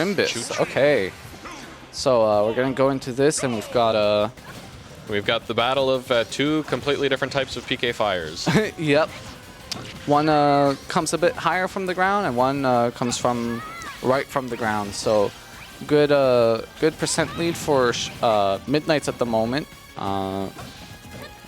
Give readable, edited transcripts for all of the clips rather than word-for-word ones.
Drimbus. Okay. So we're going to go into this, and we've got We've got the battle of two completely different types of PK fires. yep. One comes a bit higher from the ground, and one comes from right from the ground. So good good percent lead for Midnights at the moment. We're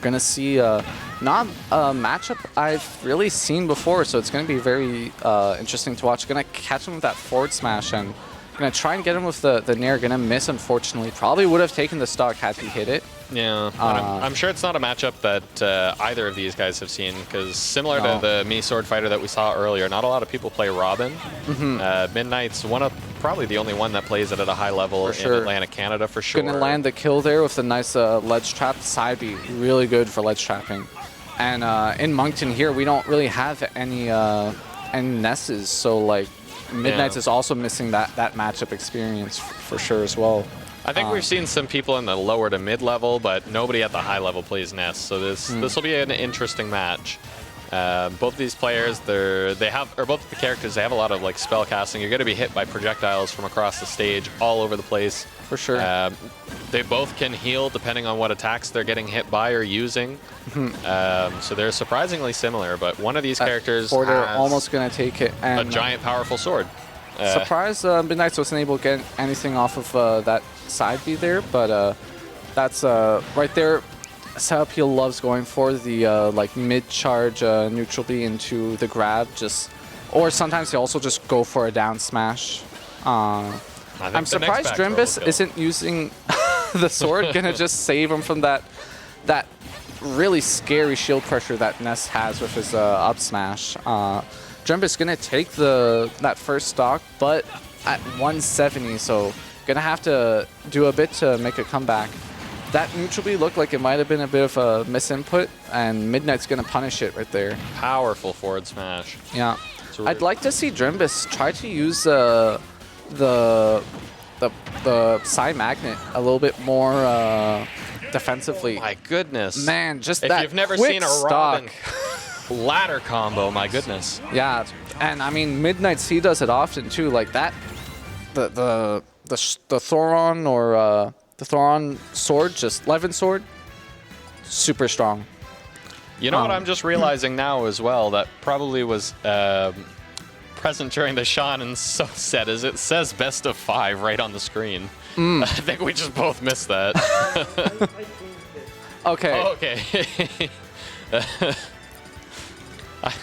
going to see not a matchup I've really seen before, so it's going to be very interesting to watch. Going to catch him with that forward smash, and going to try and get him with the Nair. Going to miss, unfortunately. Probably would have taken the stock had he hit it. Yeah, I'm sure it's not a matchup that either of these guys have seen, because similar to the Mii Sword Fighter that we saw earlier, not a lot of people play Robin. Midnight's probably the only one that plays it at a high level in Atlantic Canada for sure. Going to land the kill there with a nice ledge trap. Side B, really good for ledge trapping. And in Moncton here, we don't really have any Nesses, so like Midnights is also missing that matchup experience for sure as well. I think we've seen some people in the lower to mid level, but nobody at the high level plays Ness. So this will be an interesting match. Both these players, both the characters, they have a lot of like spell casting. You're going to be hit by projectiles from across the stage, all over the place. For sure. They both can heal depending on what attacks they're getting hit by or using. So they're surprisingly similar, but one of these characters or they're almost going to take it. And a giant, powerful sword. Surprised Midnights wasn't able to get anything off of that side B there, but that's right there. Setup he loves going for the like mid charge neutral B into the grab, or sometimes he also just go for a down smash. I'm surprised Drimbus isn't using the sword, gonna just save him from that really scary shield pressure that Ness has with his up smash. Drimbus gonna take that first stock, but at 170, so gonna have to do a bit to make a comeback. That neutral B looked like it might have been a bit of a misinput, and Midnight's gonna punish it right there. Powerful forward smash. Yeah, I'd like to see Drimbus try to use the Psy Magnet a little bit more defensively. My goodness, man, just if that you've never quick seen a Robin ladder combo, my goodness. Yeah, and I mean Midnight's he does it often too, like that. The Thoron or the Thoron sword, just Levin sword, super strong. You know what I'm just realizing now as well, that probably was present during the Sean and So set, is it says best of 5 right on the screen. I think we just both missed that. Okay. Oh, okay.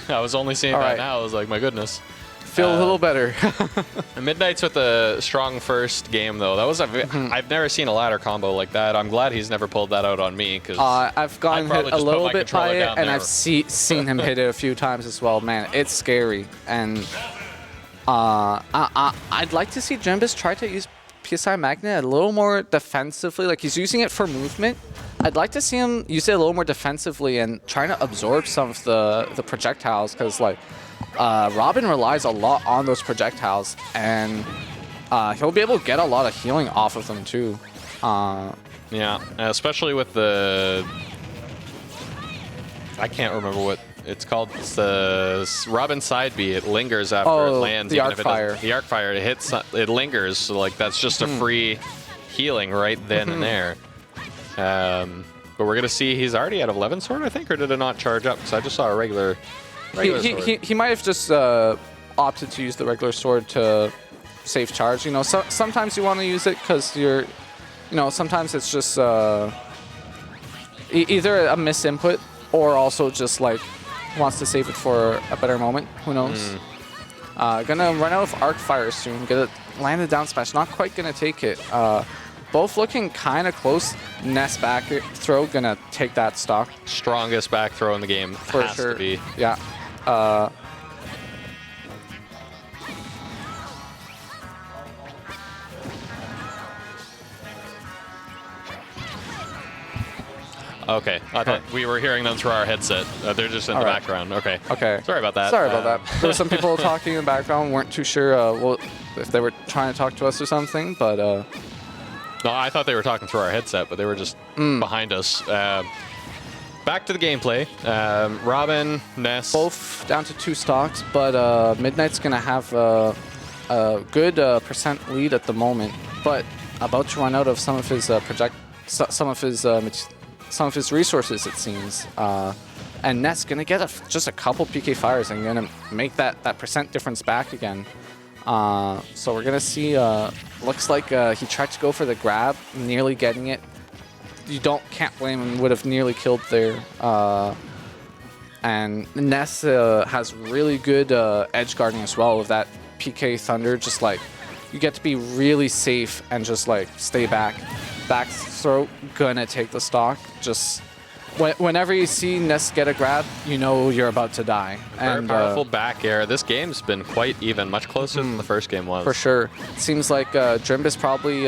I was only seeing that now. I was like, my goodness. Feel a little better. Midnight's with a strong first game, though. That was I've never seen a ladder combo like that. I'm glad he's never pulled that out on me, because I've gotten hit a little bit by it, and I've seen him hit it a few times as well. Man, it's scary. And I'd like to see Drimbus try to use PSI Magnet a little more defensively. Like, he's using it for movement. I'd like to see him use it a little more defensively and trying to absorb some of the projectiles, because like Robin relies a lot on those projectiles, and he'll be able to get a lot of healing off of them too. Yeah, especially with the... I can't remember what it's called. It's the Robin side B. It lingers after it lands. The Arc Fire. The Arc Fire. It hits. It lingers. So like that's just a free healing right then and there. But we're gonna see he's already at 11 sword, I think, or did it not charge up? Because I just saw a regular sword. He might have just opted to use the regular sword to save charge. You know, sometimes you want to use it because you're, you know, sometimes it's just either a misinput or also just like wants to save it for a better moment. Who knows? Gonna run out of Arc Fire soon. Gonna land the down smash. Not quite gonna take it. Both looking kind of close. Ness back throw gonna take that stock. Strongest back throw in the game. For has sure. to be. Yeah. Okay, I thought we were hearing them through our headset. They're just in the background. Okay. Okay. Sorry about that. Sorry about that. There were some people talking in the background. Weren't too sure if they were trying to talk to us or something, but. No, I thought they were talking through our headset, but they were just behind us. Back to the gameplay. Robin, Ness. Both down to 2 stocks, but Midnight's going to have a good percent lead at the moment, but about to run out of some of his some of his resources, it seems. And Ness gonna get just a couple PK fires and gonna make that percent difference back again. So we're gonna see. Looks like he tried to go for the grab, nearly getting it. You can't blame him. Would have nearly killed there. And Ness has really good edge guarding as well with that PK Thunder. Just like you get to be really safe and just like stay back. Back throw gonna take the stock. Just whenever you see Ness get a grab, you know you're about to die. Very powerful back air. This game's been quite even, much closer than the first game was. For sure. Seems like Drimbus probably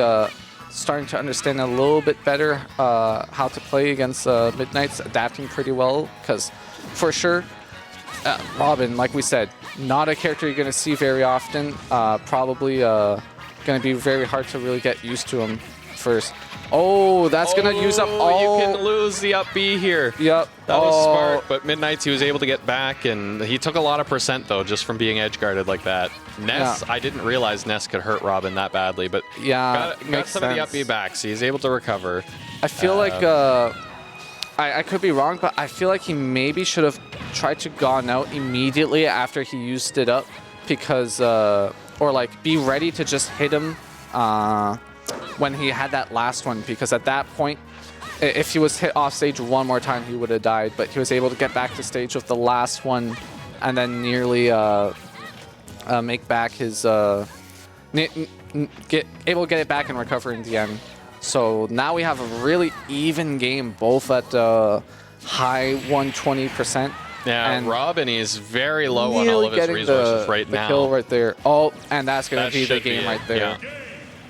starting to understand a little bit better how to play against Midnights, adapting pretty well. Because for sure, Robin, like we said, not a character you're going to see very often. Probably going to be very hard to really get used to him first. Oh, that's going to use up all... You can lose the up B here. Yep. That was smart, but Midnights, he was able to get back, and he took a lot of percent, though, just from being edge guarded like that. Ness, I didn't realize Ness could hurt Robin that badly, but got some of the up B back, so he's able to recover. I feel like... I could be wrong, but I feel like he maybe should have tried to gone out immediately after he used it up, because... or, like, be ready to just hit him... when he had that last one, because at that point, if he was hit off stage one more time, he would have died. But he was able to get back to stage with the last one, and then nearly make back his able to get it back and recover in the end. So now we have a really even game, both at high 120%. Yeah, and Robin is very low on all of his resources right now. The kill right there. Oh, and that's going to be the game right there.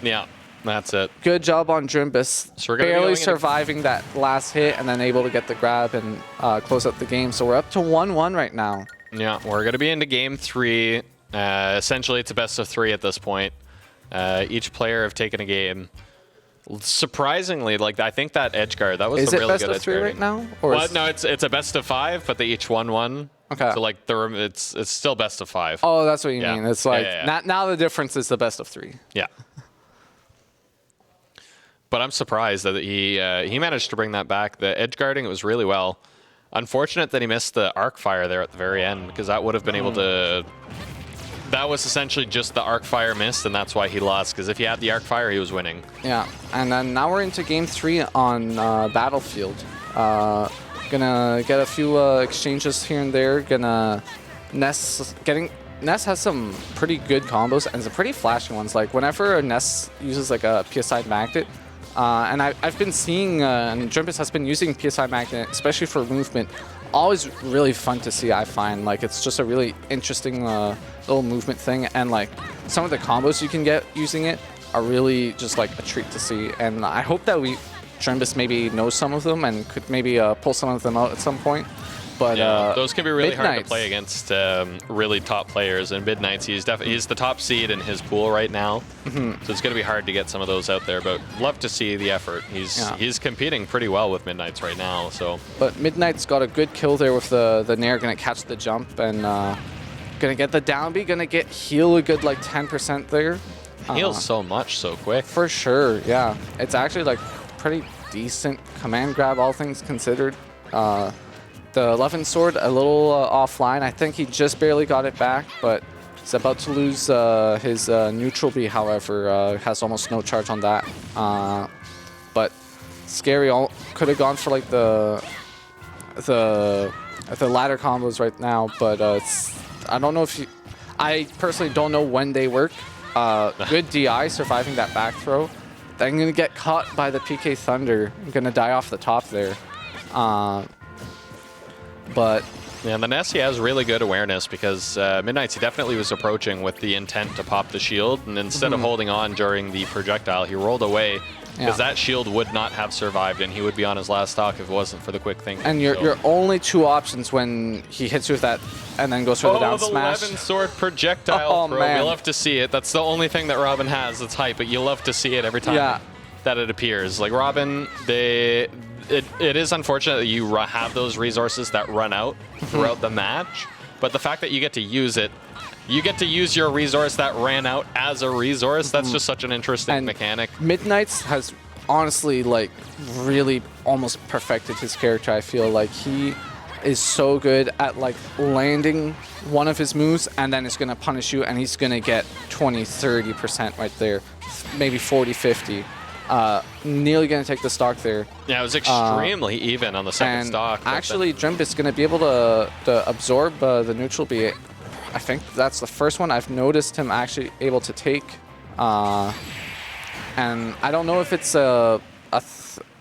Yeah. That's it. Good job on Drimbus. So barely surviving that last hit and then able to get the grab and close out the game. So we're up to 1-1 right now. Yeah, we're going to be into game 3. Essentially, it's a best of 3 at this point. Each player have taken a game. Surprisingly, like I think that edge guard, that was a really good edge guard. Is it best of 3 right now? Or well, no, it's a best of 5, but they each won 1. Okay. So like it's still best of 5. Oh, that's what you mean. It's like now the difference is the best of 3. Yeah. But I'm surprised that he managed to bring that back. The edge guarding, it was really well. Unfortunate that he missed the arc fire there at the very end, because that would have been able to... That was essentially just the arc fire missed, and that's why he lost, because if he had the arc fire, he was winning. Yeah, and then now we're into game 3 on Battlefield. Gonna get a few exchanges here and there. Ness has some pretty good combos and some pretty flashy ones. Like whenever Ness uses like a PSI magnet, and I've been seeing, and Drimbus has been using PSI magnet, especially for movement. Always really fun to see, I find. Like it's just a really interesting little movement thing, and like some of the combos you can get using it are really just like a treat to see. And I hope that Drimbus maybe knows some of them and could maybe pull some of them out at some point. But those can be really hard to play against really top players. And Midnights, he's the top seed in his pool right now, so it's going to be hard to get some of those out there. But love to see the effort. He's competing pretty well with Midnights right now. So, but Midnights got a good kill there with the Nair, going to catch the jump and going to get the down B, going to heal a good like 10% there. Heals so much so quick. For sure, yeah. It's actually like pretty decent command grab, all things considered. The 11 sword a little offline. I think he just barely got it back, but he's about to lose his neutral B, however. Has almost no charge on that. But Scary could have gone for like the ladder combos right now, but I don't know if I personally don't know when they work. Good DI surviving that back throw. Then going to get caught by the PK Thunder. Going to die off the top there. But yeah, the Ness, he has really good awareness because Midnights, he definitely was approaching with the intent to pop the shield, and instead of holding on during the projectile, he rolled away because that shield would not have survived, and he would be on his last stock if it wasn't for the quick thinking. And your only 2 options when he hits you with that and then goes for the down smash. 11 sword projectile throw. We love to see it. That's the only thing that Robin has that's hype, but you love to see it every time that it appears. Like Robin, it is unfortunate that you have those resources that run out throughout the match, but the fact that you get to use it, you get to use your resource that ran out as a resource. That's just such an interesting And mechanic. Midnight's has honestly like really almost perfected his character. I feel like he is so good at like landing one of his moves and then it's going to punish you and he's going to get 20-30% right there, maybe 40-50. Nearly going to take the stock there. Yeah, it was extremely even on the second And stock. actually, Drimbus is going to be able to absorb the neutral B. I think that's the first one I've noticed him actually able to take. And I don't know if it's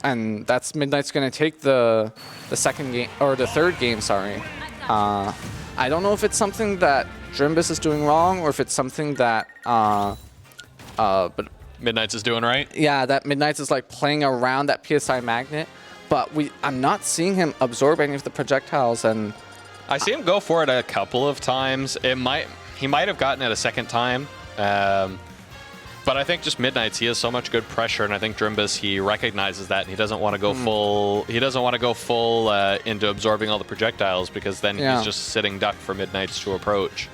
and that's Midnight's going to take the second game, or the third game, sorry. I don't know if it's something that Drimbus is doing wrong or if it's something that, but Midnight's is doing right. yeah, that Midnight's is like playing around that PSI magnet, but I'm not seeing him absorb any of the projectiles, and I see him go for it a couple of times. He might have gotten it a second time. But I think just Midnight's, he has so much good pressure, and I think Drimbus, he recognizes that, and he doesn't want to go full. He doesn't want to go full into absorbing all the projectiles, because then he's just sitting duck for Midnight's to approach.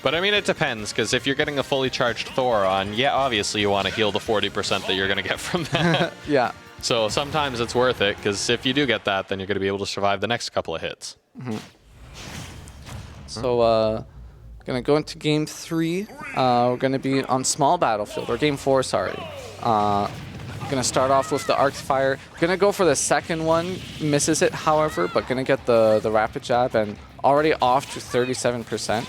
But I mean, it depends, because if you're getting a fully charged Thor on, yeah, obviously you want to heal the 40% that you're going to get from that. yeah. So sometimes it's worth it, because if you do get that, then you're going to be able to survive the next couple of hits. So, gonna go into game 3. We're gonna be on small battlefield, or game 4, sorry. Gonna start off with the arc fire. Gonna go for the second one, misses it, however, but gonna get the rapid jab and already off to 37%.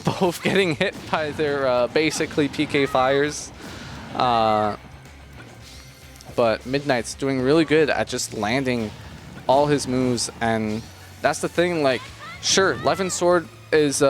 Both getting hit by their basically PK fires. But Midnight's doing really good at just landing all his moves, and that's the thing. Like, sure, Levin Sword is, you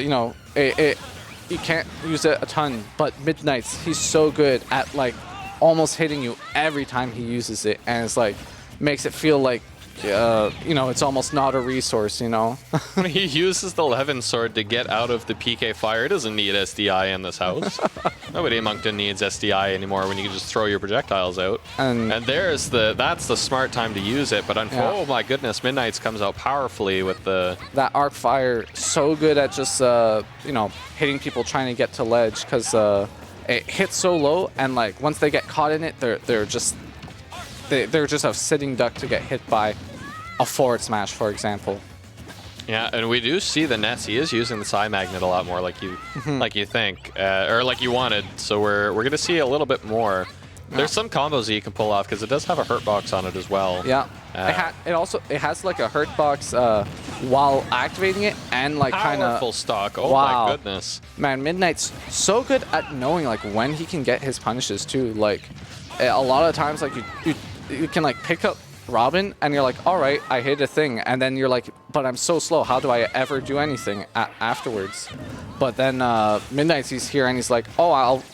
know, you can't use it a ton, but Midnight's, he's so good at like almost hitting you every time he uses it, and it's like makes it feel like, you know, it's almost not a resource, you know. He uses the Levin Sword to get out of the PK fire. It doesn't need SDI in this house. Nobody in Moncton needs SDI anymore when you can just throw your projectiles out. And that's the smart time to use it. But oh my goodness, Midnight's comes out powerfully with that arc fire. So good at just you know, hitting people trying to get to ledge, because it hits so low, and like once they get caught in it, they're just a sitting duck to get hit by a forward smash, for example. Yeah, and we do see the Ness. He is using the Psy Magnet a lot more, like you think, or like you wanted. So we're going to see a little bit more. There's some combos that you can pull off, because it does have a hurt box on it as well. Yeah, it has like a hurt box while activating it, and like kind of powerful stock. Oh my goodness, man! Midnight's so good at knowing like when he can get his punishes too. Like a lot of times, like you can like pick up Robin and you're like, all right, I hit a thing, and then you're like, but I'm so slow, how do I ever do anything afterwards? But then Midnight's, he's here and he's like, oh,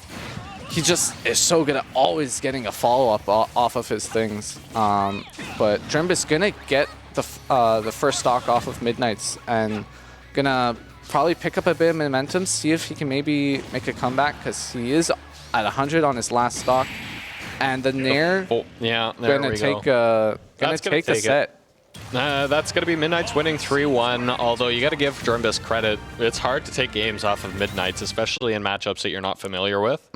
he just is so good at always getting a follow-up off of his things. But Drimbus gonna get the first stock off of Midnight's, and gonna probably pick up a bit of momentum, see if he can maybe make a comeback, because he is at 100 on his last stock. And the Nair gonna take the set. That's going to be Midnight's winning 3-1, although you got to give Drimbus credit. It's hard to take games off of Midnight's, especially in matchups that you're not familiar with.